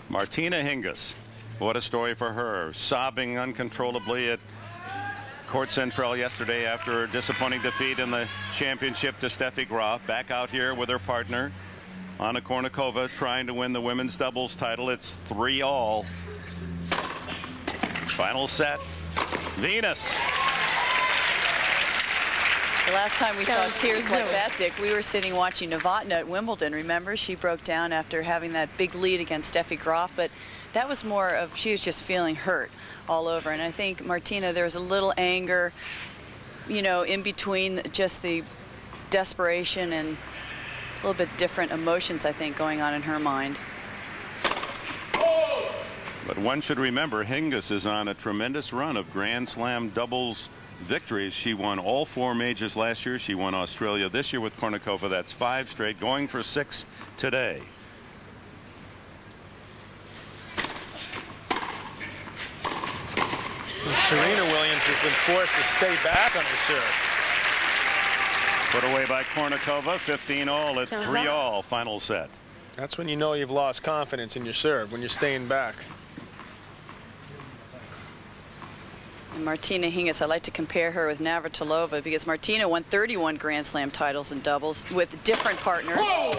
Martina Hingis. What a story for her. Sobbing uncontrollably at Court Central yesterday after her disappointing defeat in the championship to Steffi Graf. Back out here with her partner, Anna Kournikova, trying to win the women's doubles title. It's 3-all. Final set. Venus. The last time we saw tears like that, Dick, we were sitting watching Novotna at Wimbledon. Remember, she broke down after having that big lead against Steffi Graf, but that was more of, she was just feeling hurt all over. And I think Martina, there was a little anger, you know, in between just the desperation and a little bit different emotions, I think, going on in her mind. But one should remember, Hingis is on a tremendous run of Grand Slam doubles victories. She won all 4 majors last year. She won Australia this year with Kournikova. That's 5 straight, going for 6 today. Serena Williams has been forced to stay back on the serve. Put away by Kournikova. 15-all at 3-all final set. That's when you know you've lost confidence in your serve, when you're staying back. And Martina Hingis, I like to compare her with Navratilova because Martina won 31 Grand Slam titles in doubles with different partners. Whoa!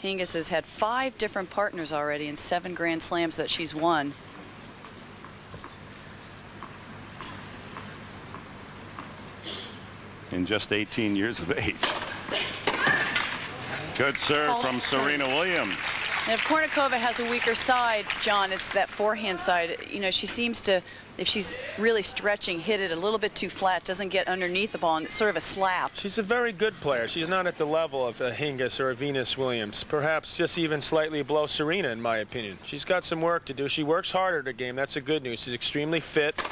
Hingis has had 5 different partners already in 7 Grand Slams that she's won. In just 18 years of age. Good serve from Serena Williams. And if Kournikova has a weaker side, John, it's that forehand side. You know, she seems to, if she's really stretching, hit it a little bit too flat, doesn't get underneath the ball, and it's sort of a slap. She's a very good player. She's not at the level of a Hingis or a Venus Williams. Perhaps just even slightly below Serena, in my opinion. She's got some work to do. She works harder at the game. That's the good news. She's extremely fit.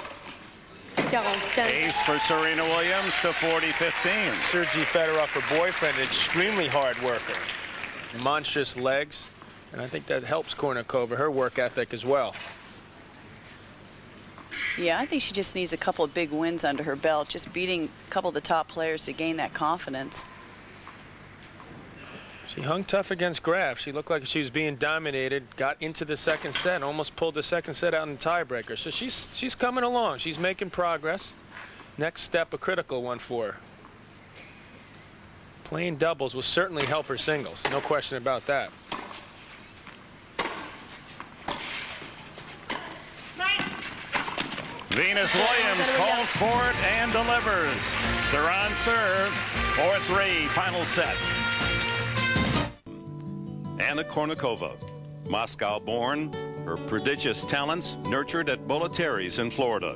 Ace for Serena Williams to 40-15. Sergei Fedorov, her boyfriend, an extremely hard worker. Monstrous legs. And I think that helps Kournikova, her work ethic as well. Yeah, I think she just needs a couple of big wins under her belt, just beating a couple of the top players to gain that confidence. She hung tough against Graf. She looked like she was being dominated, got into the second set, almost pulled the second set out in the tiebreaker. So she's coming along. She's making progress. Next step, a critical one for her. Playing doubles will certainly help her singles. No question about that. Venus Williams calls for it and delivers. They're on serve. 4-3, final set. Anna Kournikova, Moscow-born, her prodigious talents nurtured at Bollettieri's in Florida.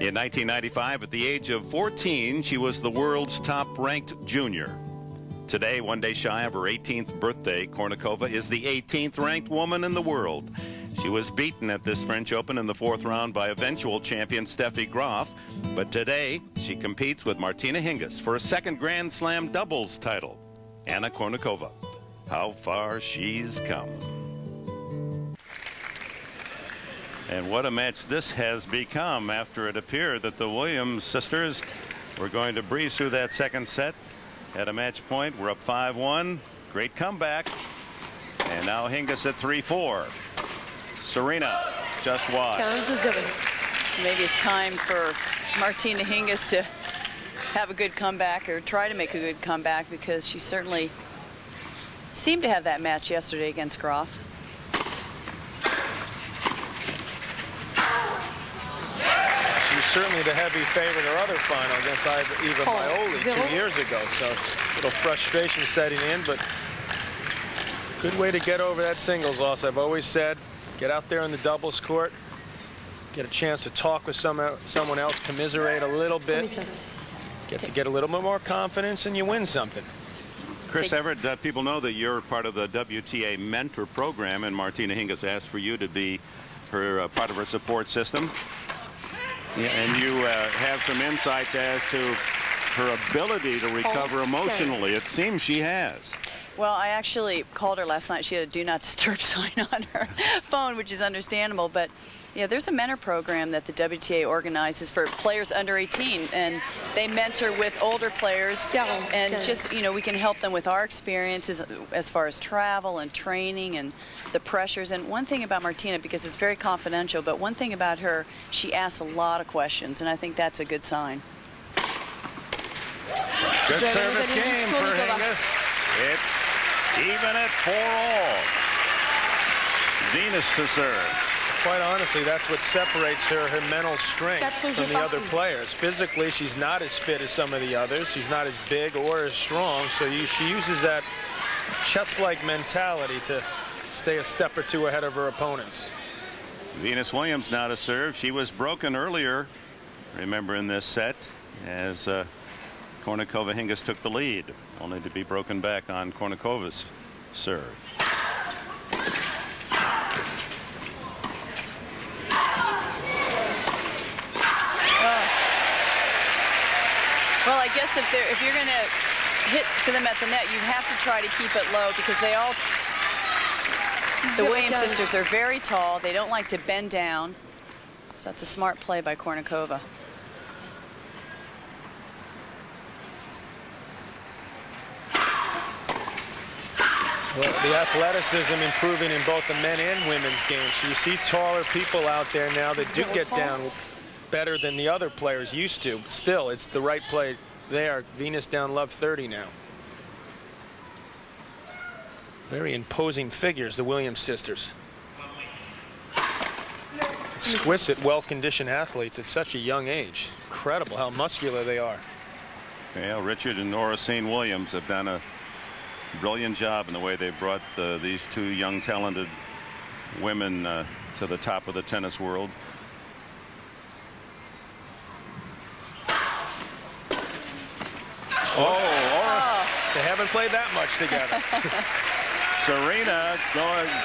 In 1995, at the age of 14, she was the world's top-ranked junior. Today, one day shy of her 18th birthday, Kournikova is the 18th ranked woman in the world. She was beaten at this French Open in the 4th round by eventual champion Steffi Graf, but today she competes with Martina Hingis for a 2nd Grand Slam doubles title. Anna Kournikova, how far she's come. And what a match this has become after it appeared that the Williams sisters were going to breeze through that second set. At a match point, we're up 5-1. Great comeback. And now Hingis at 3-4. Serena just wide. Maybe it's time for Martina Hingis to have a good comeback or try to make a good comeback because she certainly seemed to have that match yesterday against Graf. She's certainly the heavy favorite her other final against Eva Maioli 2 years ago. So a little frustration setting in, but good way to get over that singles loss. I've always said, get out there on the doubles court, get a chance to talk with someone else, commiserate a little bit, get a little bit more confidence, and you win something. Chris Everett, people know that you're part of the WTA mentor program, and Martina Hingis asked for you to be her part of her support system. Yeah, and you have some insights as to her ability to recover emotionally. It seems she has. Well, I actually called her last night. She had a do not disturb sign on her phone, which is understandable. But yeah, there's a mentor program that the WTA organizes for players under 18, and they mentor with older players. And just, you know, we can help them with our experiences as far as travel and training and the pressures. And one thing about Martina, because it's very confidential, but one thing about her, she asks a lot of questions, and I think that's a good sign. Good service game for Hingis. It's even at 4-all. Venus to serve. Quite honestly, that's what separates her mental strength from the other players. Physically, she's not as fit as some of the others. She's not as big or as strong, so she uses that chess-like mentality to stay a step or two ahead of her opponents. Venus Williams now to serve. She was broken earlier, remember, in this set, as Kournikova Hingis took the lead, only to be broken back on Kournikova's serve. Well, I guess if you're going to hit to them at the net, you have to try to keep it low, because the Williams sisters are very tall. They don't like to bend down. So that's a smart play by Kournikova. Well, the athleticism improving in both the men and women's games. So you see taller people out there now that do get down better than the other players used to. Still, it's the right play there. Venus down love 30 now. Very imposing figures, the Williams sisters. Exquisite, well-conditioned athletes at such a young age. Incredible how muscular they are. Yeah, Richard and Noracine Williams have done a brilliant job in the way they brought these two young, talented women to the top of the tennis world. They haven't played that much together. Serena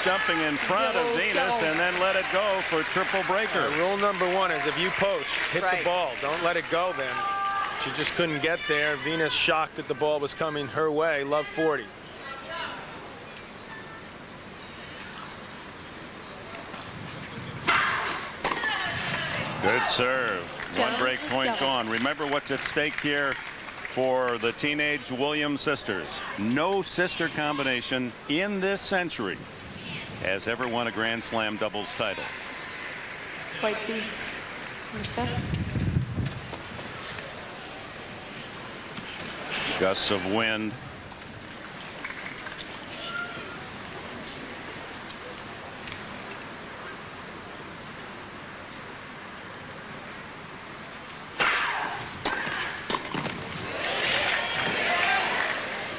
jumping in front of Venus and then let it go for triple breaker. Rule number one is if you post, hit the ball. Don't let it go then. She just couldn't get there. Venus shocked that the ball was coming her way. Love 40. Good serve. One break point gone. Remember what's at stake here for the teenage Williams sisters. No sister combination in this century has ever won a Grand Slam doubles title. White, please. Gusts of wind.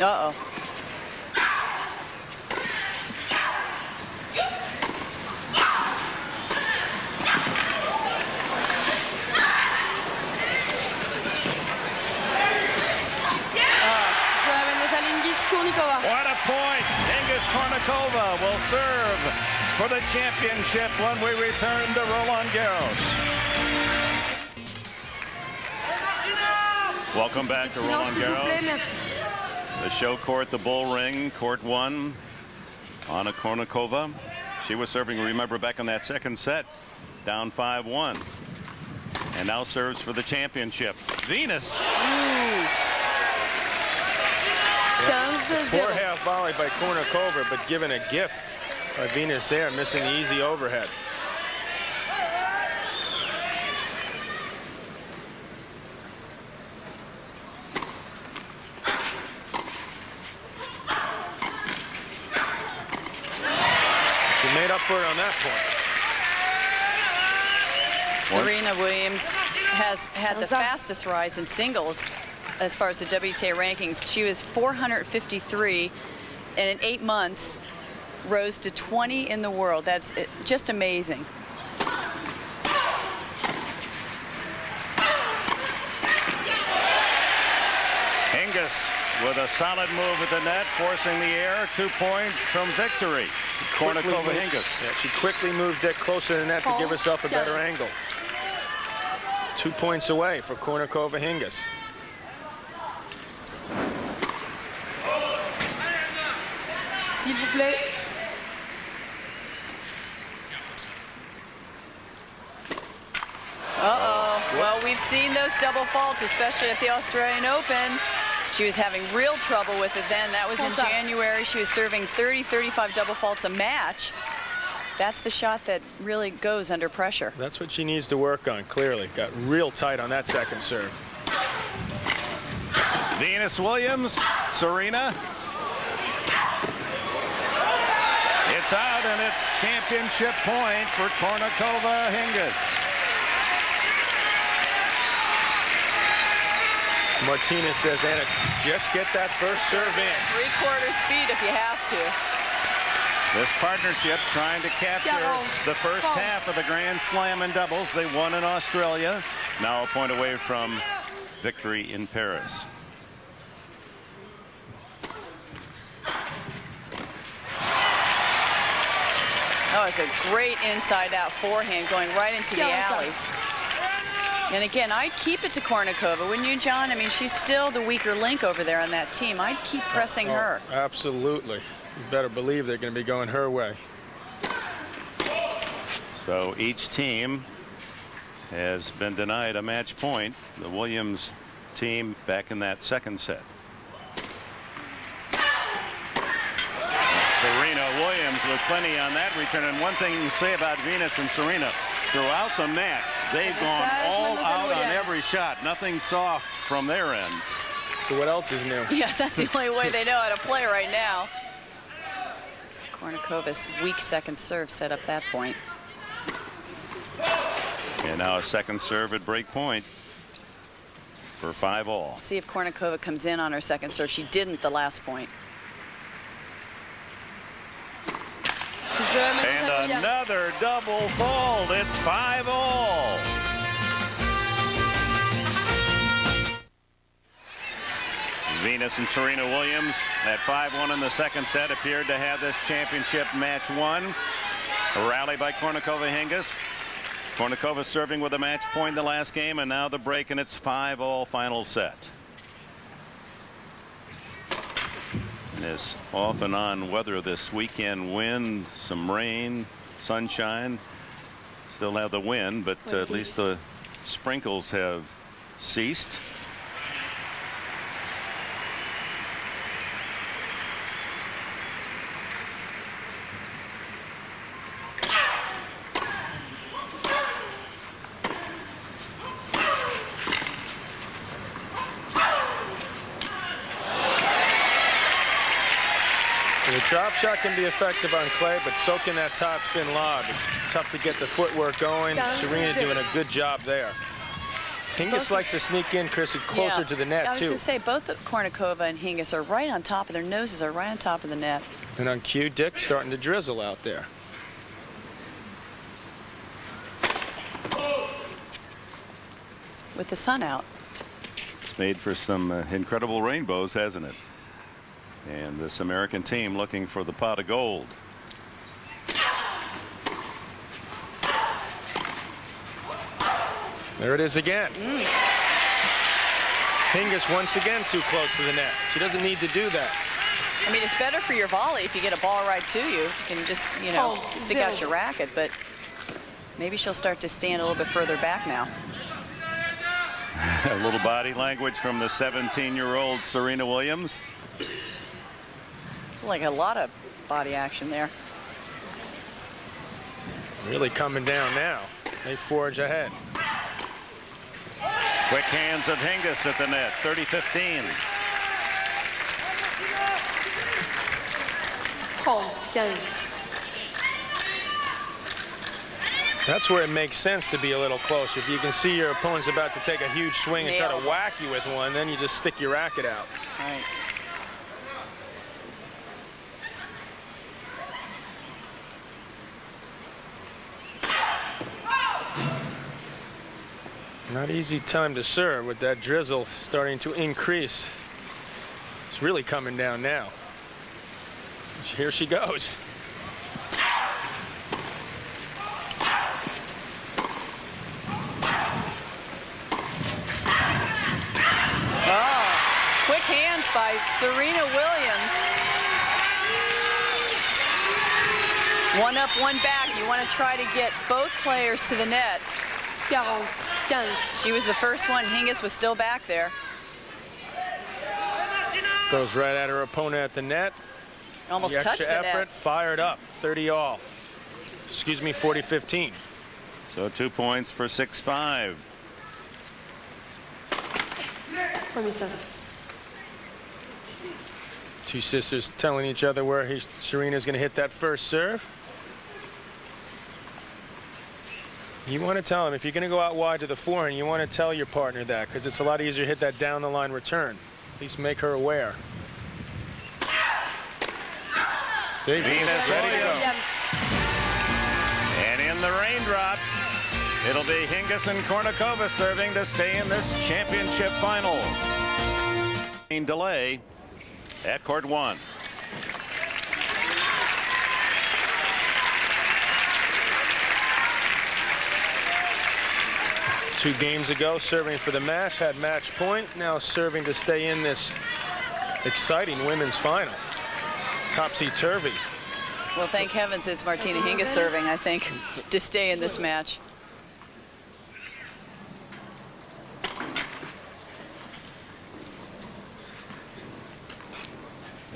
Uh-oh. What a point. Hingis Kournikova will serve for the championship when we return to Roland Garros. Welcome back to Roland Garros. The show court, the Bull Ring, court one. Anna Kournikova. She was serving, remember, back in that second set, down 5-1. And now serves for the championship. Venus. Poor half volley by Kournikova, but given a gift by Venus there, missing the easy overhead. She made up for it on that point. Serena Williams has had the fastest rise in singles as far as the WTA rankings. She was 453, and in 8 months rose to 20 in the world. That's just amazing. Hingis with a solid move at the net, forcing the error. 2 points from victory. Kournikova Hingis. Yeah, she quickly moved it closer to the net to give herself a better angle. 2 points away for Kournikova Hingis. vous plaît. Well, we've seen those double faults, especially at the Australian Open. She was having real trouble with it then. That was in January. She was serving 30, 35 double faults a match. That's the shot that really goes under pressure. That's what she needs to work on, clearly. Got real tight on that second serve. Venus Williams, Serena. It's out, and it's championship point for Kournikova Hingis. Martina says, Anna, just get that first serve in. 3/4 speed if you have to. This partnership trying to capture the first half of the Grand Slam in doubles. They won in Australia. Now a point away from victory in Paris. Oh, it's a great inside-out forehand going right into the alley. And again, I'd keep it to Kournikova, wouldn't you, John? I mean, she's still the weaker link over there on that team. I'd keep pressing her. Absolutely. You better believe they're going to be going her way. So each team has been denied a match point. The Williams team back in that second set. Serena Williams with plenty on that return. And one thing you can say about Venus and Serena, throughout the match, they've gone all out on every shot. Nothing soft from their end. So what else is new? Yes, that's the only way they know how to play right now. Kournikova's weak second serve set up that point. And now a second serve at break point for 5-all. See if Kournikova comes in on her second serve. She didn't the last point. And another double fault. It's 5-all. Venus and Serena Williams at 5-1 in the second set appeared to have this championship match won. A rally by Kournikova Hingis. Kournikova serving with a match point in the last game, and now the break, and it's 5-all final set. This off and on weather this weekend, wind, some rain, sunshine, still have the wind, but at least the sprinkles have ceased. The drop shot can be effective on clay, but soaking that top spin lob, it's tough to get the footwork going. Serena doing a good job there. Hingis likes to sneak in, Chrissy, closer to the net, I was too. going to say, both Kournikova and Hingis are right on top of their noses, are right on top of the net. And on cue, Dick starting to drizzle out there. With the sun out. It's made for some incredible rainbows, hasn't it? And this American team looking for the pot of gold. There it is again. Hingis once again too close to the net. She doesn't need to do that. I mean, it's better for your volley if you get a ball right to you. You can just, you know, stick out your racket, but maybe she'll start to stand a little bit further back now. A little body language from the 17-year-old Serena Williams. It's like a lot of body action there. Really coming down now. They forge ahead. Quick hands of Hingis at the net, 30-15. That's where it makes sense to be a little closer. If you can see your opponent's about to take a huge swing and try to whack you with one, then you just stick your racket out. Right. Not easy time to serve with that drizzle starting to increase. It's really coming down now. Here she goes. Oh, quick hands by Serena Williams. One up, one back. You want to try to get both players to the net. 45. She was the first one. Hingis was still back there. Goes right at her opponent at the net. Almost the touched extra the effort, net. fired up, 30-all. Excuse me, 40-15. So 2 points for 6-5. Premier service. Two sisters telling each other where Serena's going to hit that first serve. You want to tell him, if you're going to go out wide to the forehand, you want to tell your partner that, because it's a lot easier to hit that down the line return. At least make her aware. See, Venus ready to go. Williams. And in the raindrops, it'll be Hingis and Kournikova serving to stay in this championship final. Delay at court 1. Two games ago, serving for the match, had match point. Now serving to stay in this exciting women's final. Topsy-turvy. Well, thank heavens it's Martina Hingis serving, I think, to stay in this match.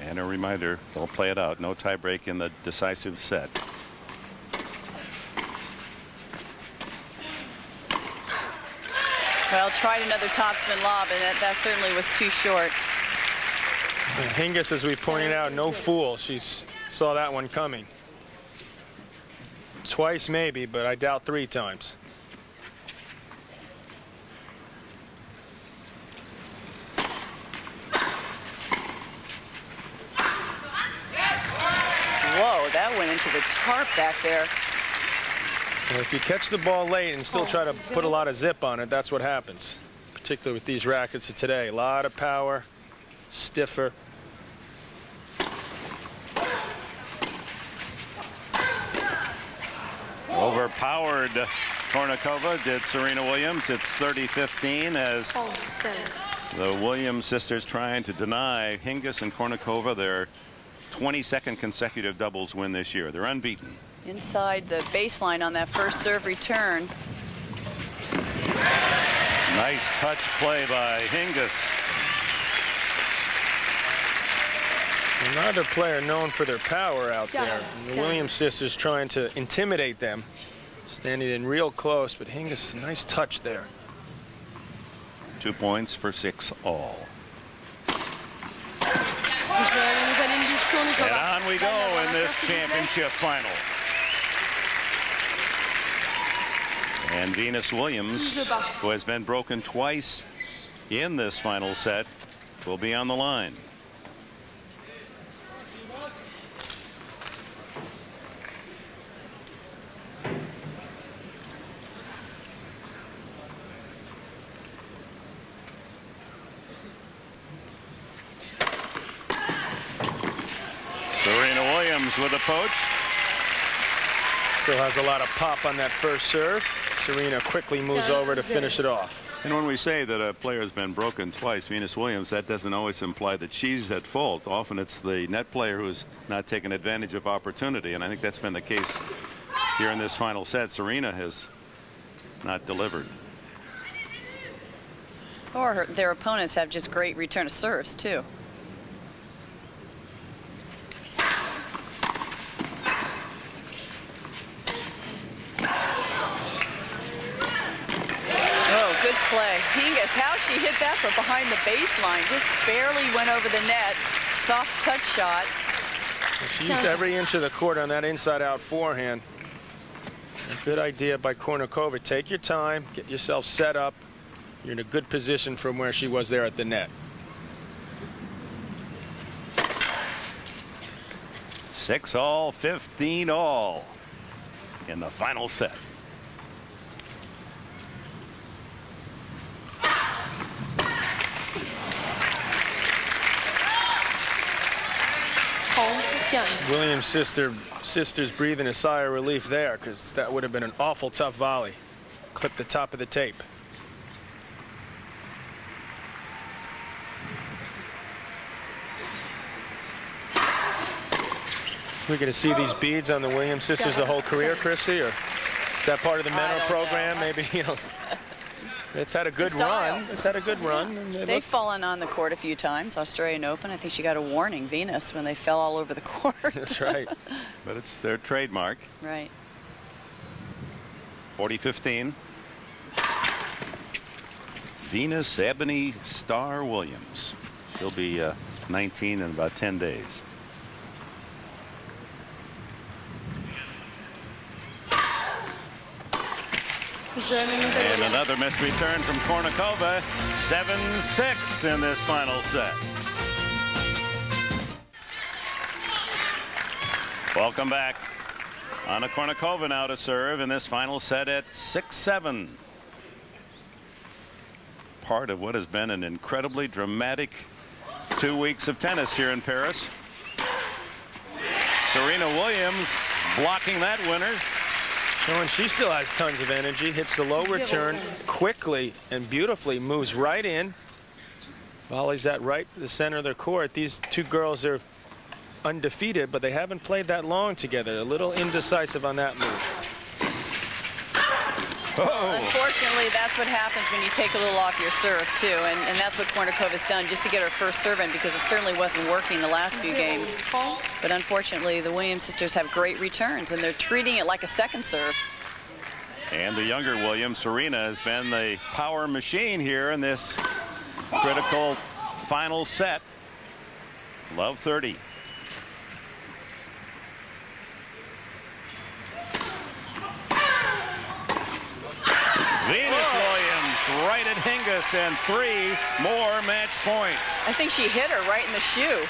And a reminder, they'll play it out. No tie break in the decisive set. Well, tried another topspin lob, and that certainly was too short. And Hingis, as we pointed out, no fool. She saw that one coming. Twice maybe, but I doubt 3 times. Whoa, that went into the tarp back there. Well, if you catch the ball late and still try to put a lot of zip on it, that's what happens. Particularly with these rackets of today. A lot of power, stiffer. Overpowered Kournikova did Serena Williams. It's 30-15 as the Williams sisters trying to deny Hingis and Kournikova their 22nd consecutive doubles win this year. They're unbeaten. Inside the baseline on that first serve return. Nice touch play by Hingis. Another player known for their power out there. The Williams sisters trying to intimidate them. Standing in real close, but Hingis, a nice touch there. 2 points for 6-all. And on we go in this championship final. And Venus Williams, who has been broken twice in this final set, will be on the line. Serena Williams with a poach. Still has a lot of pop on that first serve. Serena quickly moves over to finish it off. And when we say that a player has been broken twice, Venus Williams, that doesn't always imply that she's at fault. Often it's the net player who's not taking advantage of opportunity, and I think that's been the case here in this final set. Serena has not delivered. Or their opponents have just great return of serves, too. Good play. Hingis, how she hit that from behind the baseline. Just barely went over the net. Soft touch shot. She used every inch of the court on that inside-out forehand. A good idea by Kournikova. Take your time, get yourself set up. You're in a good position from where she was there at the net. 6-all, 15-all in the final set. Williams sisters breathing a sigh of relief there, because that would have been an awful tough volley. Clipped the top of the tape. We're going to see these beads on the Williams sisters the whole career, Chrissy, or is that part of the mentor program? Know. Maybe, you know. It's had a good run. It's had a good run. They've fallen on the court a few times. Australian Open, I think she got a warning, Venus, when they fell all over the court. That's right. But it's their trademark. Right. 40-15. Venus Ebony Star Williams. She'll be 19 in about 10 days. And another missed return from Kournikova. 7-6 in this final set. Welcome back. Anna Kournikova now to serve in this final set at 6-7. Part of what has been an incredibly dramatic 2 weeks of tennis here in Paris. Serena Williams blocking that winner. Showing she still has tons of energy, hits the low return quickly and beautifully, moves right in, volleys that right to the center of their court. These two girls are undefeated, but they haven't played that long together. A little indecisive on that move. Oh. Unfortunately, that's what happens when you take a little off your serve, too. And that's what Kournikova's done, just to get her first serve in, because it certainly wasn't working the last few games. But unfortunately, the Williams sisters have great returns, and they're treating it like a second serve. And the younger Williams, Serena, has been the power machine here in this critical final set. Love 30. Venus Williams right at Hingis, and 3 more match points. I think she hit her right in the shoe.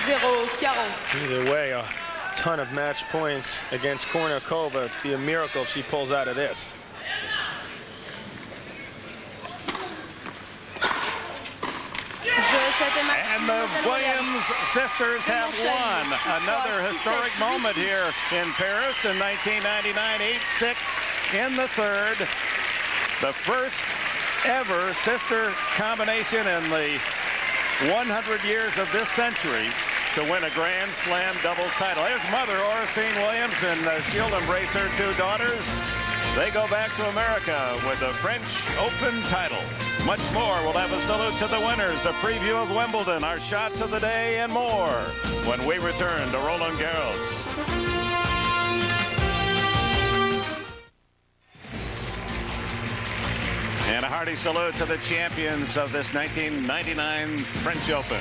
0-40. Either way, a ton of match points against Kournikova. It'd be a miracle if she pulls out of this. And the Williams sisters have won another historic moment here in Paris in 1999, 8-6 in the third. The first ever sister combination in the 100 years of this century to win a Grand Slam doubles title. There's mother Oracene Williams, and she'll embrace her 2 daughters. They go back to America with the French Open title. Much more. We'll have a salute to the winners, a preview of Wimbledon, our shots of the day, and more when we return to Roland Garros. And a hearty salute to the champions of this 1999 French Open.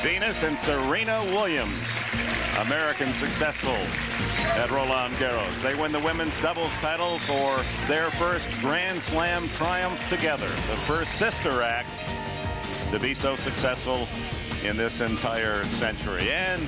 Venus and Serena Williams, American successful at Roland Garros. They win the women's doubles title for their first Grand Slam triumph together. The first sister act to be so successful in this entire century. And